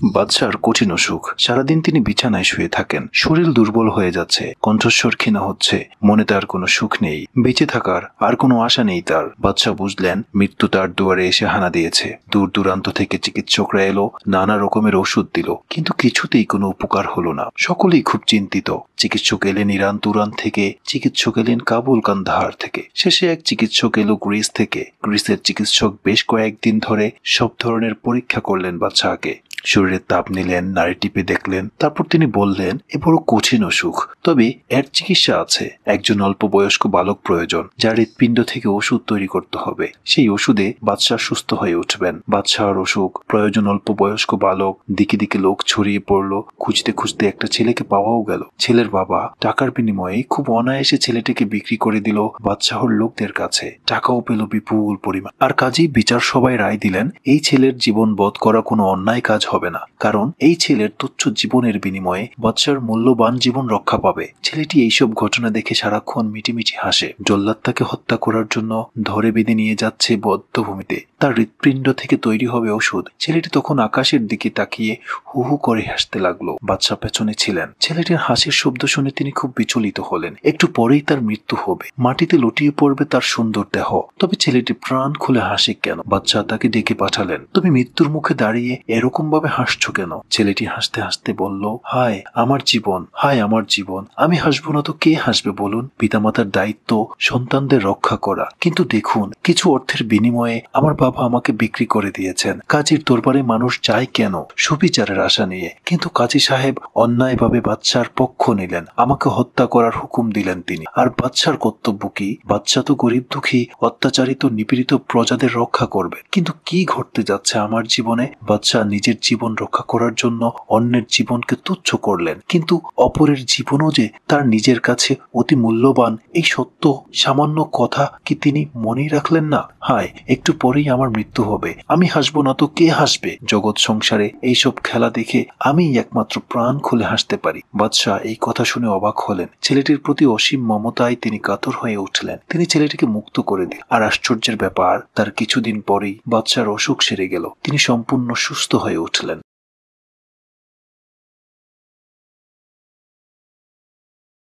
বাদশার কঠিন অসুখ। সারাদিন তিনি বিছানায় শুয়ে থাকেন। শরীর দুর্বল হয়ে যাচ্ছে, কণ্ঠস্বর ক্ষীণ হচ্ছে। মনে তার কোনো সুখ নেই, বেঁচে থাকার আর কোনো আশা নেই তার। বাদশা বুঝলেন মৃত্যু তার দুয়ারে এসে হানা দিয়েছে। দূর দূরান্ত থেকে চিকিৎসকরা এলো, নানা রকমের ওষুধ দিল, কিন্তু কিছুতেই কোনো উপকার হলো না। সকলেই খুব চিন্তিত। চিকিৎসক এলেন ইরান তুরান থেকে, চিকিৎসক এলেন কাবুল কান্দাহার থেকে, শেষে এক চিকিৎসক এলো গ্রিস থেকে। গ্রিসের চিকিৎসক বেশ কয়েকদিন ধরে সব ধরনের পরীক্ষা করলেন বাদশাকে। শরীরের তাপ নিলেন, নাড়ি টিপে দেখলেন। তারপর তিনি বললেন, এ বড় কঠিন অসুখ, তবে এর চিকিৎসা আছে। একজন অল্প বয়স্ক বালক প্রয়োজন, যার হৃৎপিণ্ড থেকে ওষুধ তৈরি করতে হবে। সেই ওষুধে বাদশাহ সুস্থ হয়ে উঠবেন। বাদশাহর অসুখ, প্রয়োজন অল্প বয়স্ক বালক। দিকে দিকে লোক ছড়িয়ে পড়লো। খুঁজতে খুঁজতে একটা ছেলেকে পাওয়াও গেল। ছেলের বাবা টাকার বিনিময়ে খুব অনায়াসে ছেলেটাকে বিক্রি করে দিল বাদশাহর লোকদের কাছে। টাকাও পেল বিপুল পরিমাণ। আর কাজেই বিচার সবাই রায় দিলেন, এই ছেলের জীবন বধ করা কোনো অন্যায় কাজ হবে না, কারণ এই ছেলের তুচ্ছ জীবনের বিনিময়ে বাদশার মূল্যবান জীবন রক্ষা পাবে। ছেলেটি এইসব ঘটনা দেখে সারাক্ষণ মিটিমিটি হাসে। জল্লাদ তাকে হত্যা করার জন্য ধরে বেঁধে নিয়ে যাচ্ছে বদ্ধভূমিতে। তার হৃৎপিণ্ড থেকে তৈরি হবে ওষুধ। ছেলেটি তখন আকাশের দিকে তাকিয়ে হু হু করে হাসতে লাগলো। বাদশা পেছনে ছিলেন। ছেলেটির হাসির শব্দ শুনে তিনি খুব বিচলিত হলেন। একটু পরেই তার মৃত্যু হবে, মাটিতে লুটিয়ে পড়বে তার সুন্দর দেহ। তবে ছেলেটি প্রাণ খুলে হাসে কেন? বাদশা তাকে ডেকে পাঠালেন, তুমি মৃত্যুর মুখে দাঁড়িয়ে এরকম ভাবে হাসছো কেন? ছেলেটি হাসতে হাসতে বলল, হায় আমার জীবন, হায় আমার জীবন। আমি হাসবো না তো কে হাসবে বলুন? পিতামাতার দায়িত্ব সন্তানদের রক্ষা করা, কিন্তু দেখুন কিছু অর্থের বিনিময়ে আমার বাবা আমাকে বিক্রি করে দিয়েছেন। কাজীর দরবারে মানুষ যায় কেন? সুবিচারের আশা নিয়ে, কিন্তু কাজী সাহেব অন্যায়ভাবে বাদশার পক্ষ নিলেন, আমাকে হত্যা করার হুকুম দিলেন তিনি। আর বাদশার কর্তব্য কি? বাদশা তো গরিব দুঃখী অত্যাচারিত নিপীড়িত প্রজাদের রক্ষা করবে। কিন্তু কি ঘটতে যাচ্ছে আমার জীবনে? বাদশা নিজের জীবন রক্ষা করার জন্য অন্যের জীবনকে তুচ্ছ করলেন, কিন্তু অপরের জীবনও যে তার নিজের কাছে অতি মূল্যবান, এই সত্য সামান্য কথা কি তিনি মনেই রাখলেন না? হায়, একটু পরেই আমার মৃত্যু হবে, আমি হাসবো না তো কে হাসবে? জগৎ সংসারে এইসব খেলা দেখে আমিই একমাত্র প্রাণ খুলে হাসতে পারি। বাদশাহ এই কথা শুনে অবাক হলেন। ছেলেটির প্রতি অসীম মমতায় তিনি কাতর হয়ে উঠলেন। তিনি ছেলেটিকে মুক্ত করে দিলেন। আর আশ্চর্যের ব্যাপার, তার কিছুদিন পরেই বাদশার অসুখ সেরে গেল। তিনি সম্পূর্ণ সুস্থ হয়ে উঠলেন।